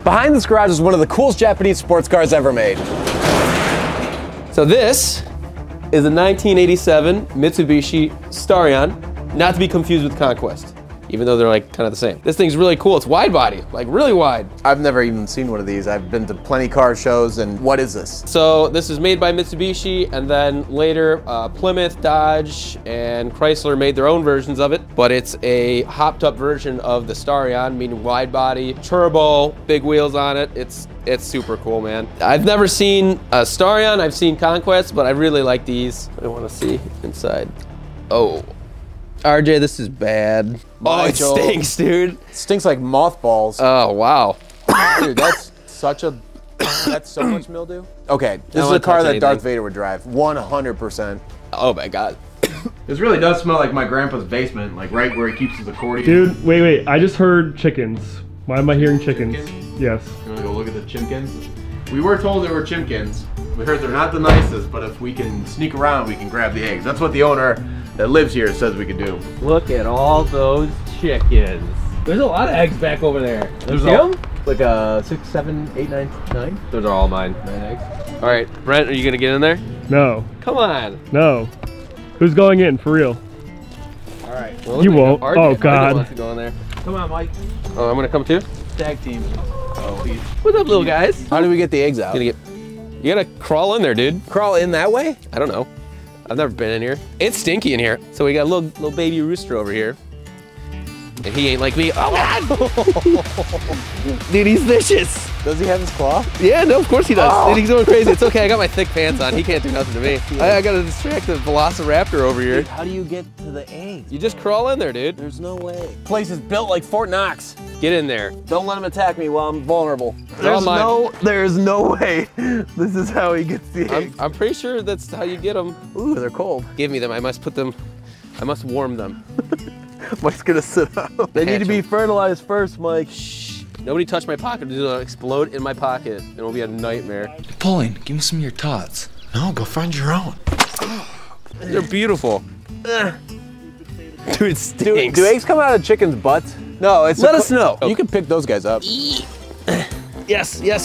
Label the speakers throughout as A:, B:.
A: Behind this garage is one of the coolest Japanese sports cars ever made.
B: So this is a 1987 Mitsubishi Starion, not to be confused with Conquest, even though they're like kind of the same. This thing's really cool. It's wide body, like really wide.
A: I've never even seen one of these. I've been to plenty car shows, and what is this?
B: So this is made by Mitsubishi, and then later Plymouth, Dodge, and Chrysler made their own versions of it, but it's a hopped up version of the Starion, meaning wide body, turbo, big wheels on it. It's super cool, man. I've never seen a Starion, I've seen Conquest, but I really like these. I want to see inside. Oh. RJ, this is bad. Oh, it stinks, dude.
A: It stinks like mothballs.
B: Oh, wow.
A: Dude, that's so much mildew. Okay, this is a car that Darth Vader would drive, 100%.
B: Oh my God.
C: This really does smell like my grandpa's basement, like right where he keeps his accordion.
D: Dude, wait, I just heard chickens. Why am I hearing chickens? Yes.
C: You wanna go look at the chimkins? We were told there were chimkins. We heard they're not the nicest, but if we can sneak around, we can grab the eggs. That's what the owner that lives here says we can do.
B: Look at all those chickens. There's a lot of eggs back over there.
A: There's them? Like 6, 7, 8, 9, 9?
B: Those are all mine. 9 eggs. All right, Brent, are you gonna get in there?
D: No.
B: Come on.
D: No. Who's going in, for real?
C: All right.
B: Well,
D: you won't. Oh, God.
B: RJ wants to go in there.
C: Come on, Mike.
B: Oh, I'm gonna come too?
C: Tag team. Oh, please.
B: What's up, little guys?
A: How do we get the eggs out?
B: You gotta crawl in there, dude.
A: Crawl in that way?
B: I don't know. I've never been in here. It's stinky in here. So we got a little baby rooster over here. And he ain't like me. Oh God! Dude, he's vicious.
A: Does he have his claw?
B: Yeah, no, of course he does. Oh. Dude, he's going crazy. It's okay, I got my thick pants on. He can't do nothing to me. I gotta distract the velociraptor over here.
A: Dude, how do you get to the eggs?
B: You just crawl in there, dude.
A: There's no way. Place is built like Fort Knox.
B: Get in there.
A: Don't let him attack me while I'm vulnerable.
B: There's
A: no way. This is how he gets the eggs.
B: I'm pretty sure that's how you get them.
A: Ooh, they're cold.
B: Give me them. I must warm them.
A: Mike's gonna sit on them. They need to be fertilized first, Mike.
B: Shh. Nobody touch my pocket. It'll explode in my pocket. It'll be a nightmare.
E: Pauline, give me some of your tots. No, go find your own.
B: They're beautiful. Dude, it stinks.
A: Do eggs come out of chickens' butts? No, it's.
B: Let us know.
A: You can pick those guys up.
B: Yes. No,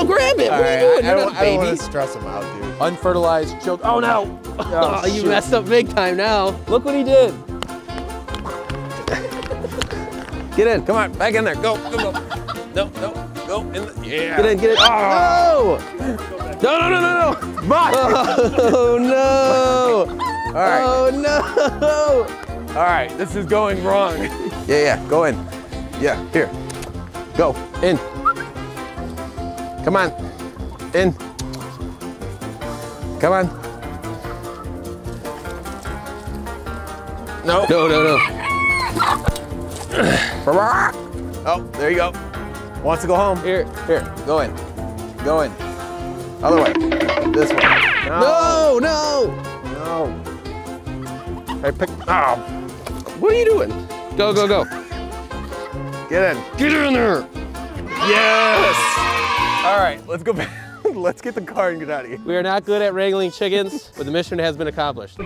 B: grab it. What are you doing?
A: I don't want to stress him out, dude. Unfertilized children. Oh no!
B: Oh, you messed up big time now. Look what he did. Get in. Come on, back in there. Go. No. Go in. Yeah. Get in. Oh. No.
A: Mike!
B: Oh no.
A: All right.
B: Oh no.
A: All right, this is going wrong. Yeah, go in. Yeah, here. Go, in. Come on, in. Come on. No. Oh, there you go. Wants to go home. Here, go in. Other way, this way.
B: No.
A: Hey, pick, oh.
B: What are you doing? Go.
A: Get in.
B: Get in there.
A: Yes. All right, let's go back. Let's get the car and get out of here.
B: We are not good at wrangling chickens, but the mission has been accomplished.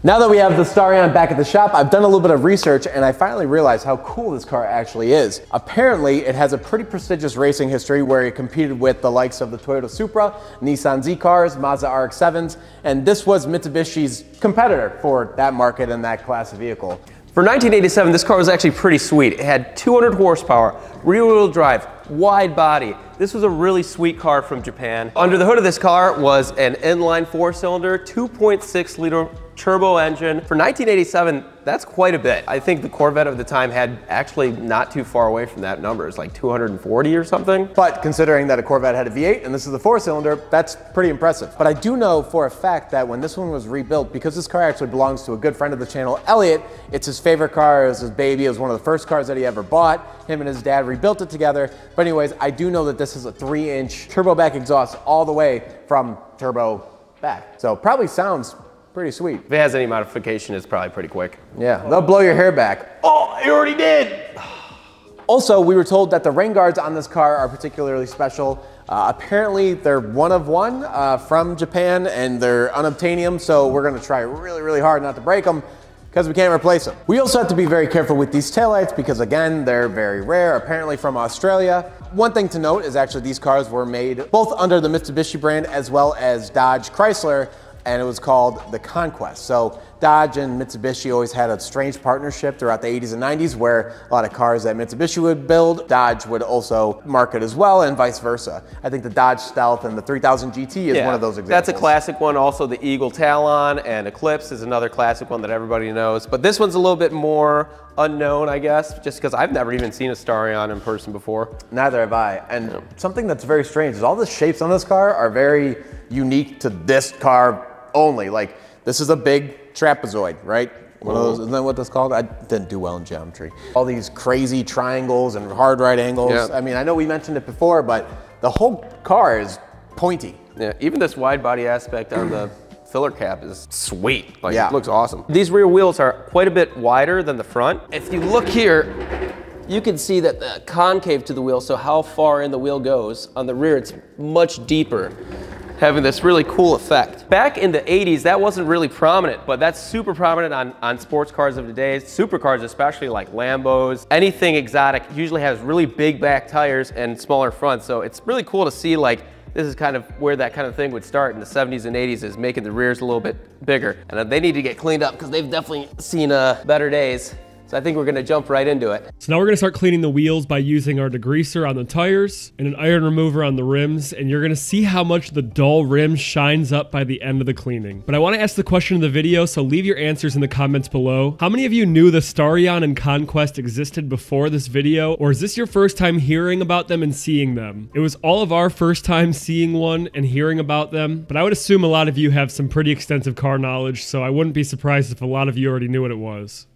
A: Now that we have the Starion back at the shop, I've done a little bit of research and I finally realized how cool this car actually is. Apparently, it has a pretty prestigious racing history where it competed with the likes of the Toyota Supra, Nissan Z-Cars, Mazda RX-7s, and this was Mitsubishi's competitor for that market and that class of vehicle.
B: For 1987, this car was actually pretty sweet. It had 200 horsepower, rear-wheel drive, wide body. This was a really sweet car from Japan. Under the hood of this car was an inline 4-cylinder, 2.6 liter turbo engine. For 1987, that's quite a bit. I think the Corvette of the time had actually not too far away from that number. It's like 240 or something.
A: But considering that a Corvette had a V8 and this is a 4-cylinder, that's pretty impressive. But I do know for a fact that when this one was rebuilt, because this car actually belongs to a good friend of the channel, Elliot, it's his favorite car, it was his baby, it was one of the first cars that he ever bought. Him and his dad rebuilt it together. But anyways, I do know that this is a 3-inch turbo back exhaust all the way from turbo back. So probably sounds pretty sweet.
B: If it has any modification, it's probably pretty quick.
A: Yeah, they'll blow your hair back.
B: Oh, you already did!
A: Also, we were told that the rain guards on this car are particularly special. Apparently, they're one of one from Japan, and they're unobtainium, so we're gonna try really, really hard not to break them, because we can't replace them. We also have to be very careful with these taillights because, again, they're very rare, apparently from Australia. One thing to note is actually these cars were made both under the Mitsubishi brand as well as Dodge Chrysler, and it was called the Conquest. So Dodge and Mitsubishi always had a strange partnership throughout the 80s and 90s where a lot of cars that Mitsubishi would build, Dodge would also market as well, and vice versa. I think the Dodge Stealth and the 3000 GT is one of those examples.
B: That's a classic one. Also the Eagle Talon and Eclipse is another classic one that everybody knows. But this one's a little bit more unknown, I guess, just because I've never even seen a Starion in person before.
A: Neither have I. And something that's very strange is all the shapes on this car are very unique to this car only. Like, this is a big trapezoid, right? One of those, isn't that what that's called? I didn't do well in geometry. All these crazy triangles and hard right angles. Yeah. I mean, I know we mentioned it before, but the whole car is pointy.
B: Yeah, even this wide body aspect on the filler cap is sweet. Like, it looks awesome. These rear wheels are quite a bit wider than the front. If you look here, you can see that the concave to the wheel, so how far in the wheel goes. On the rear, it's much deeper, having this really cool effect. Back in the 80s, that wasn't really prominent, but that's super prominent on sports cars of today. Supercars, especially like Lambos, anything exotic usually has really big back tires and smaller fronts. So it's really cool to see, like, this is kind of where that kind of thing would start in the 70s and 80s, is making the rears a little bit bigger. And they need to get cleaned up because they've definitely seen better days. So I think we're gonna jump right into it.
D: So now we're gonna start cleaning the wheels by using our degreaser on the tires and an iron remover on the rims, and you're gonna see how much the dull rim shines up by the end of the cleaning. But I wanna ask the question of the video, so leave your answers in the comments below. How many of you knew the Starion and Conquest existed before this video, or is this your first time hearing about them and seeing them? It was all of our first time seeing one and hearing about them, but I would assume a lot of you have some pretty extensive car knowledge, so I wouldn't be surprised if a lot of you already knew what it was.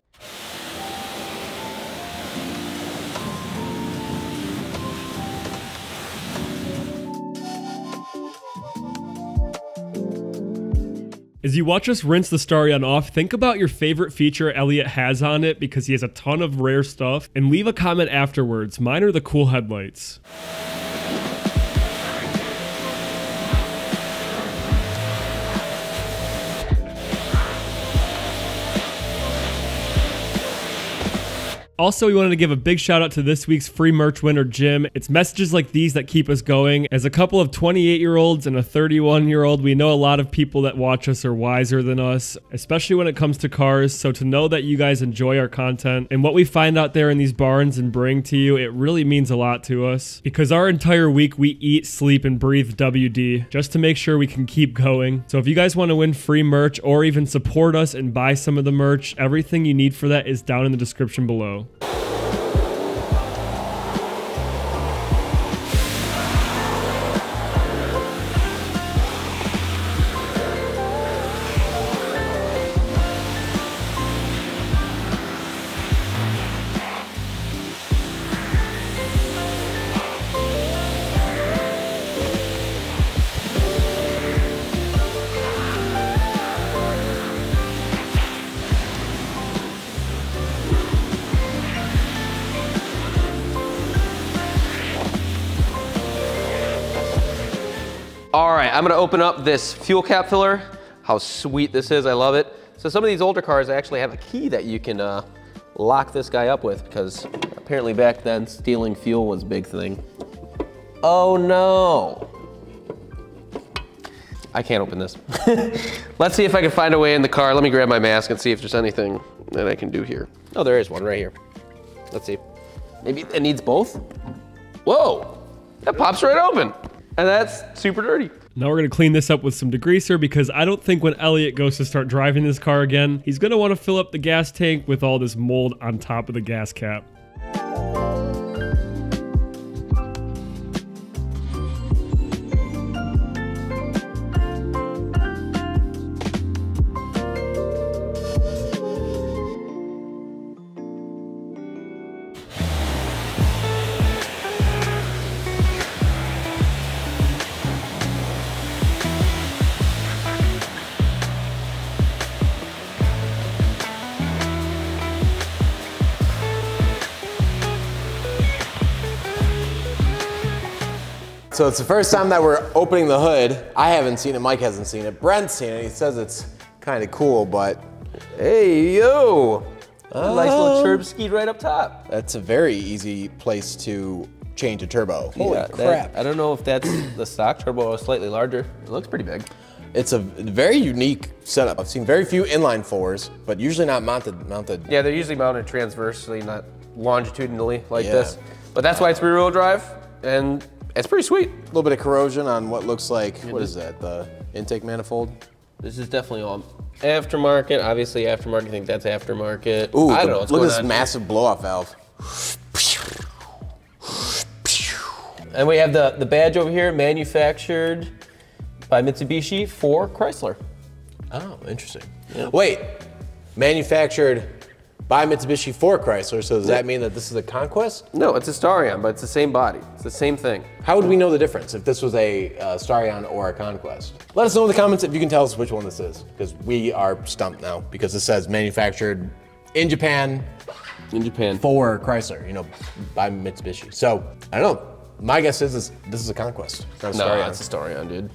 D: As you watch us rinse the Starion off, think about your favorite feature Elliot has on it, because he has a ton of rare stuff, and leave a comment afterwards. Mine are the cool headlights. Also, we wanted to give a big shout out to this week's free merch winner, Jim. It's messages like these that keep us going. As a couple of 28-year-olds and a 31-year-old, we know a lot of people that watch us are wiser than us, especially when it comes to cars. So to know that you guys enjoy our content and what we find out there in these barns and bring to you, it really means a lot to us, because our entire week we eat, sleep, and breathe WD just to make sure we can keep going. So if you guys want to win free merch or even support us and buy some of the merch, everything you need for that is down in the description below.
B: All right, I'm gonna open up this fuel cap filler. How sweet this is, I love it. So some of these older cars actually have a key that you can lock this guy up with, because apparently back then stealing fuel was a big thing. Oh no. I can't open this. Let's see if I can find a way in the car. Let me grab my mask and see if there's anything that I can do here. Oh, there is one right here. Let's see. Maybe it needs both? Whoa, that pops right open. And that's super dirty.
D: Now we're gonna clean this up with some degreaser, because I don't think when Elliot goes to start driving this car again, he's gonna wanna fill up the gas tank with all this mold on top of the gas cap.
A: so it's the first time that we're opening the hood. I haven't seen it, Mike hasn't seen it, Brent's seen it. He says it's kind of cool, but
B: Hey, yo. Nice little turb ski right up top.
A: that's a very easy place to change a turbo. Holy crap.
B: I don't know if that's the stock turbo or slightly larger. It looks pretty big.
A: It's a very unique setup. I've seen very few inline fours, but usually not mounted.
B: Yeah, they're usually mounted transversely, not longitudinally like this. But that's why it's rear wheel drive, and it's pretty sweet.
A: A little bit of corrosion on what looks like, what is that, the intake manifold?
B: This is definitely all aftermarket. Obviously aftermarket, I think that's aftermarket.
A: Ooh,
B: I don't know what's
A: look
B: going
A: at this
B: on.
A: massive blow-off valve.
B: And we have the badge over here, manufactured by Mitsubishi for Chrysler.
A: Oh, interesting. Yeah. Wait, manufactured by Mitsubishi for Chrysler, so does that mean that this is a Conquest?
B: No, it's a Starion, but it's the same body. It's the same thing.
A: How would we know the difference if this was a Starion or a Conquest? Let us know in the comments if you can tell us which one this is, because we are stumped now, because it says manufactured in Japan.
B: In Japan.
A: For Chrysler, you know, by Mitsubishi. So, I don't know. My guess is this is a Conquest, not a Starion.
B: No, it's a Starion, dude.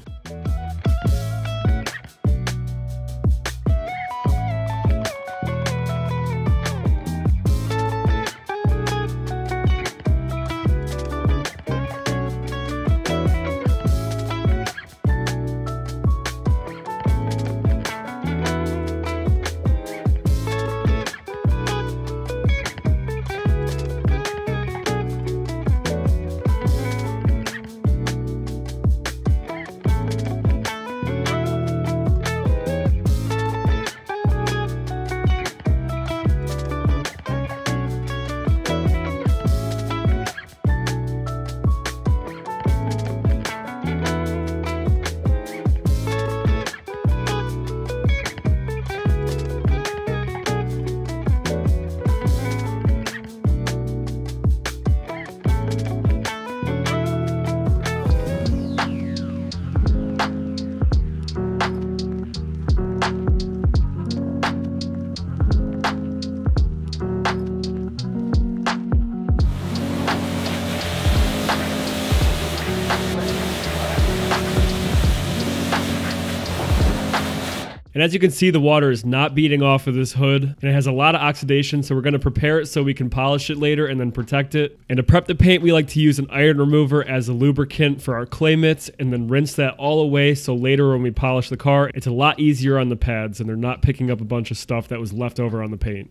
D: And as you can see, the water is not beating off of this hood, and it has a lot of oxidation, so we're going to prepare it so we can polish it later and then protect it. And to prep the paint, we like to use an iron remover as a lubricant for our clay mitts, and then rinse that all away so later when we polish the car, it's a lot easier on the pads, and they're not picking up a bunch of stuff that was left over on the paint.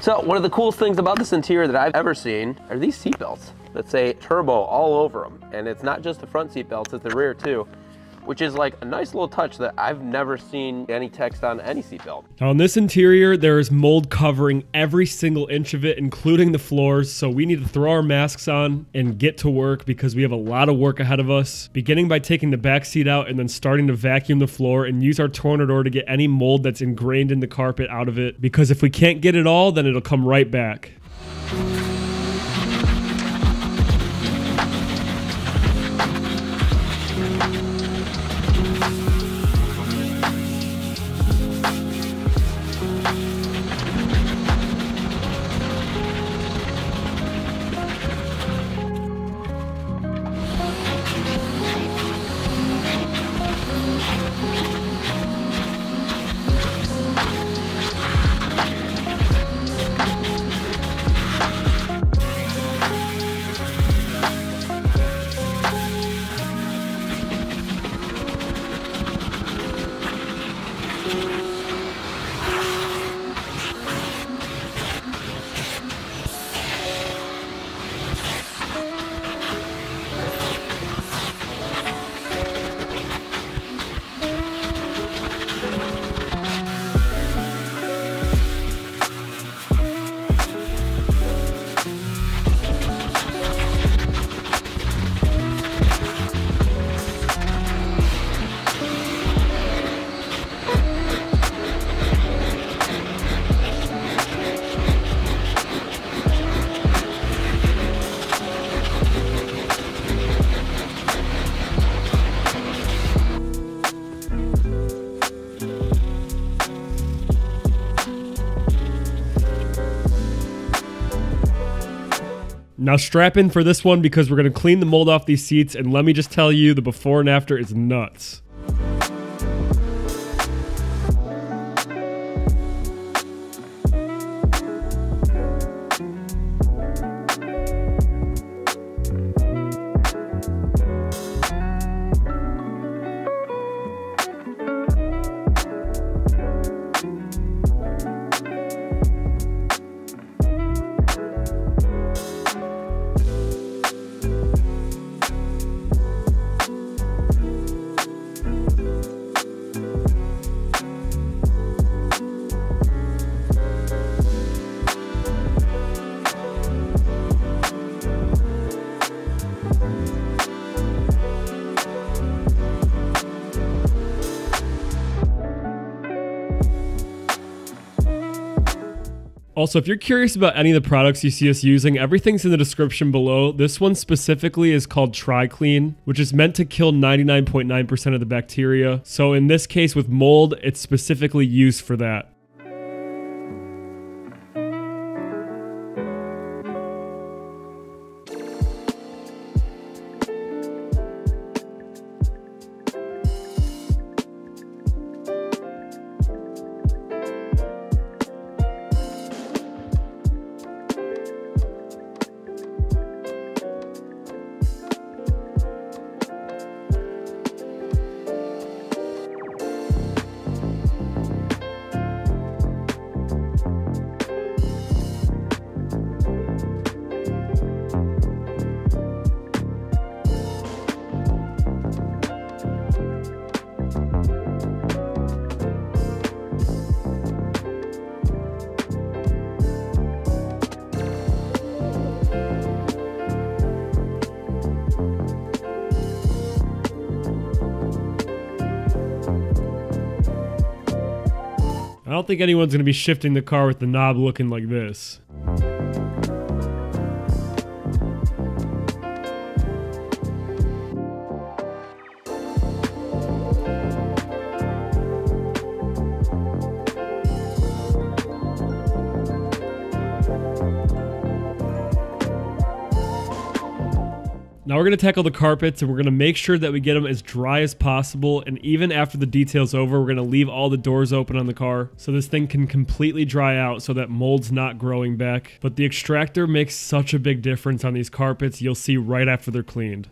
B: So one of the coolest things about this interior that I've ever seen are these seat belts that say turbo all over them. And it's not just the front seat belts, it's the rear too, which is like a nice little touch that I've never seen any text on any seat belt.
D: Now on this interior, there is mold covering every single inch of it, including the floors. So we need to throw our masks on and get to work because we have a lot of work ahead of us. Beginning by taking the back seat out and then starting to vacuum the floor and use our Tornador to get any mold that's ingrained in the carpet out of it. Because if we can't get it all, then it'll come right back. Now strap in for this one because we're going to clean the mold off these seats, and let me just tell you, the before and after is nuts. Also, if you're curious about any of the products you see us using, everything's in the description below. This one specifically is called Tri-Clean, which is meant to kill 99.9% of the bacteria. So in this case with mold, it's specifically used for that. I don't think anyone's going to be shifting the car with the knob looking like this. Now we're going to tackle the carpets, and we're going to make sure that we get them as dry as possible, and even after the detail's over, we're going to leave all the doors open on the car so this thing can completely dry out so that mold's not growing back. But the extractor makes such a big difference on these carpets, you'll see right after they're cleaned.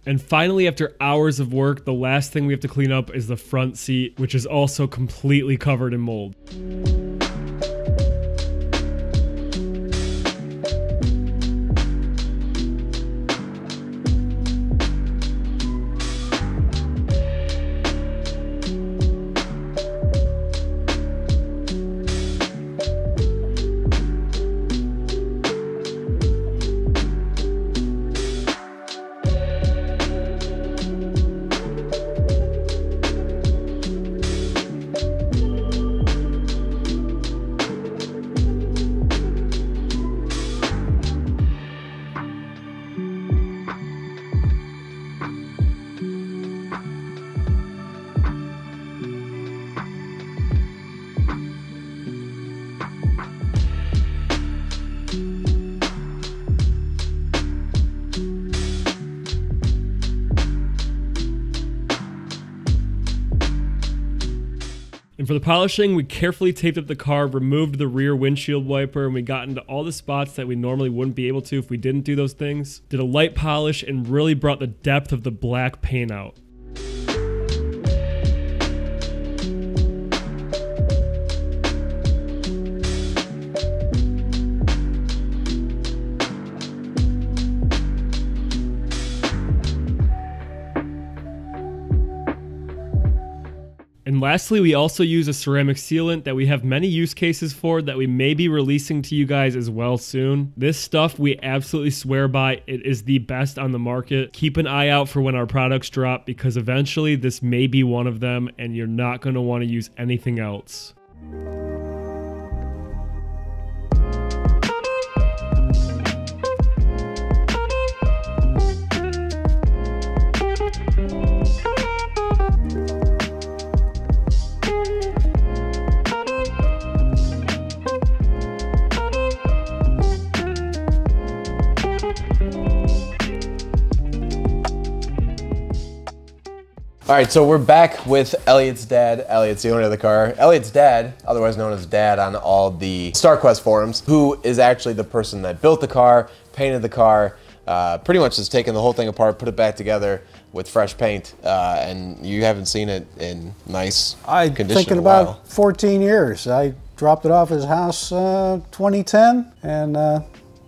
D: And finally, after hours of work, the last thing we have to clean up is the front seat, which is also completely covered in mold. And for the polishing, we carefully taped up the car, removed the rear windshield wiper, and we got into all the spots that we normally wouldn't be able to if we didn't do those things. Did a light polish and really brought the depth of the black paint out. And lastly, we also use a ceramic sealant that we have many use cases for that we may be releasing to you guys as well soon. This stuff we absolutely swear by. It is the best on the market. Keep an eye out for when our products drop because eventually this may be one of them and you're not going to want to use anything else.
A: All right, so we're back with Elliot's dad. Elliot's the owner of the car. Elliot's dad, otherwise known as Dad on all the Starquest forums, who is actually the person that built the car, painted the car, pretty much has taken the whole thing apart, put it back together with fresh paint, and you haven't seen it in nice condition
F: thinking
A: in a while.
F: about 14 years. I dropped it off his house 2010, and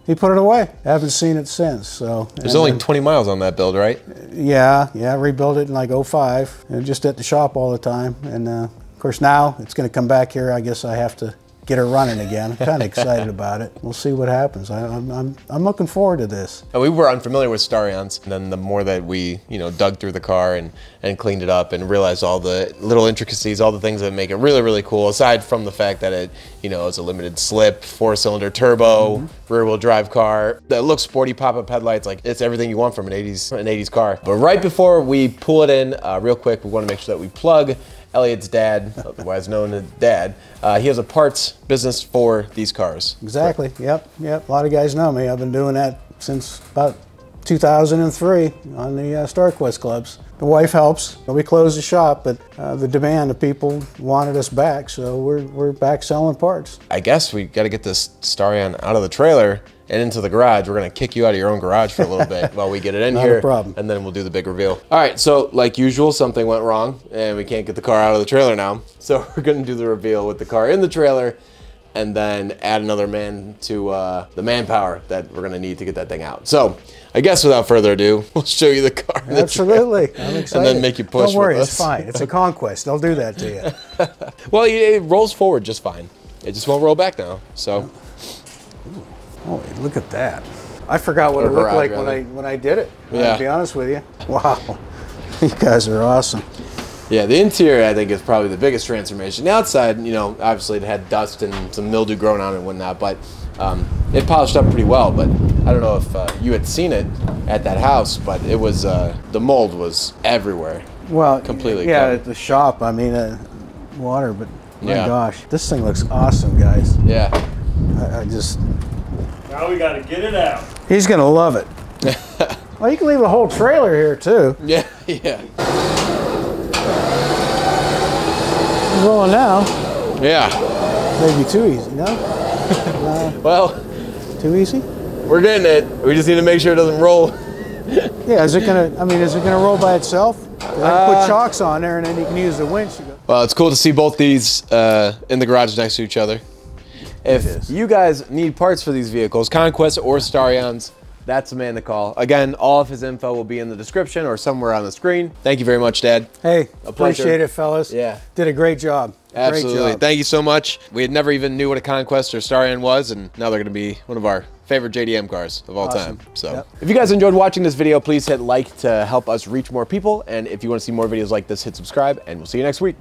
F: he put it away. Haven't seen it since. So
A: there's only 20 miles on that build, right?
F: Yeah, I rebuilt it in like '05, and just at the shop all the time. And of course now it's going to come back here. I guess I have to get her running again. I'm kind of excited about it. We'll see what happens. I'm looking forward to this.
A: We were unfamiliar with Starions, and then the more that we, dug through the car and cleaned it up and realized all the little intricacies, all the things that make it really, really cool, aside from the fact that it, is a limited slip, 4-cylinder turbo, rear-wheel drive car that looks sporty, pop-up headlights, like it's everything you want from an 80s car. But right before we pull it in, real quick, we want to make sure that we plug Elliot's dad, otherwise known as Dad. He has a parts business for these cars.
F: Exactly. Yep. A lot of guys know me. I've been doing that since about 2003 on the Starquest clubs. The wife helps. We closed the shop, but the demand of people wanted us back, so we're back selling parts.
A: I guess we got to get this Starion out of the trailer and into the garage. We're going to kick you out of your own garage for a little bit while we get it in
F: Not
A: here.
F: a problem.
A: And then we'll do the big reveal. All right, so like usual, something went wrong and we can't get the car out of the trailer now. So we're going to do the reveal with the car in the trailer and then add another man to the manpower that we're going to need to get that thing out. So I guess without further ado, we'll show you the car.
F: Absolutely. I'm excited.
A: And then make you push.
F: Don't worry,
A: with
F: it's fine. It's a conquest. They'll do that to you.
A: Well, it rolls forward just fine. It just won't roll back now. So.
F: Oh, look at that. I forgot what it looked like when I did it.
A: Yeah.
F: To be honest with you. Wow. You guys are awesome.
A: Yeah, the interior I think is probably the biggest transformation. The outside, obviously it had dust and some mildew growing on it and whatnot, but it polished up pretty well. But I don't know if you had seen it at that house, but it was the mold was everywhere.
F: Well,
A: completely.
F: Yeah,
A: covered.
F: at the shop. I mean, water, but my
A: Yeah.
F: gosh, this thing looks awesome, guys.
A: Yeah.
F: I just.
D: Now we got to get it out.
F: He's gonna love it. Well, you can leave a whole trailer here too.
A: Yeah, yeah.
F: It's rolling now.
A: Yeah.
F: Maybe too easy, no?
A: Well,
F: Too easy?
A: we're getting it. We just need to make sure it doesn't roll.
F: Yeah, is it gonna roll by itself? I can put chocks on there and then you can use the winch.
A: Well, it's cool to see both these in the garage next to each other. If you guys need parts for these vehicles, Conquest or Starions, that's the man to call. Again, all of his info will be in the description or somewhere on the screen. Thank you very much, Dad.
F: Hey,
A: A pleasure.
F: appreciate it, fellas.
A: Yeah.
F: Did a great job.
A: Absolutely.
F: Great job.
A: Thank you so much. We had never even knew what a Conquest or Starion was, and now they're going to be one of our favorite JDM cars of all time. So
F: Yep.
A: if you guys enjoyed watching this video, please hit like to help us reach more people. And if you want to see more videos like this, hit subscribe, and we'll see you next week.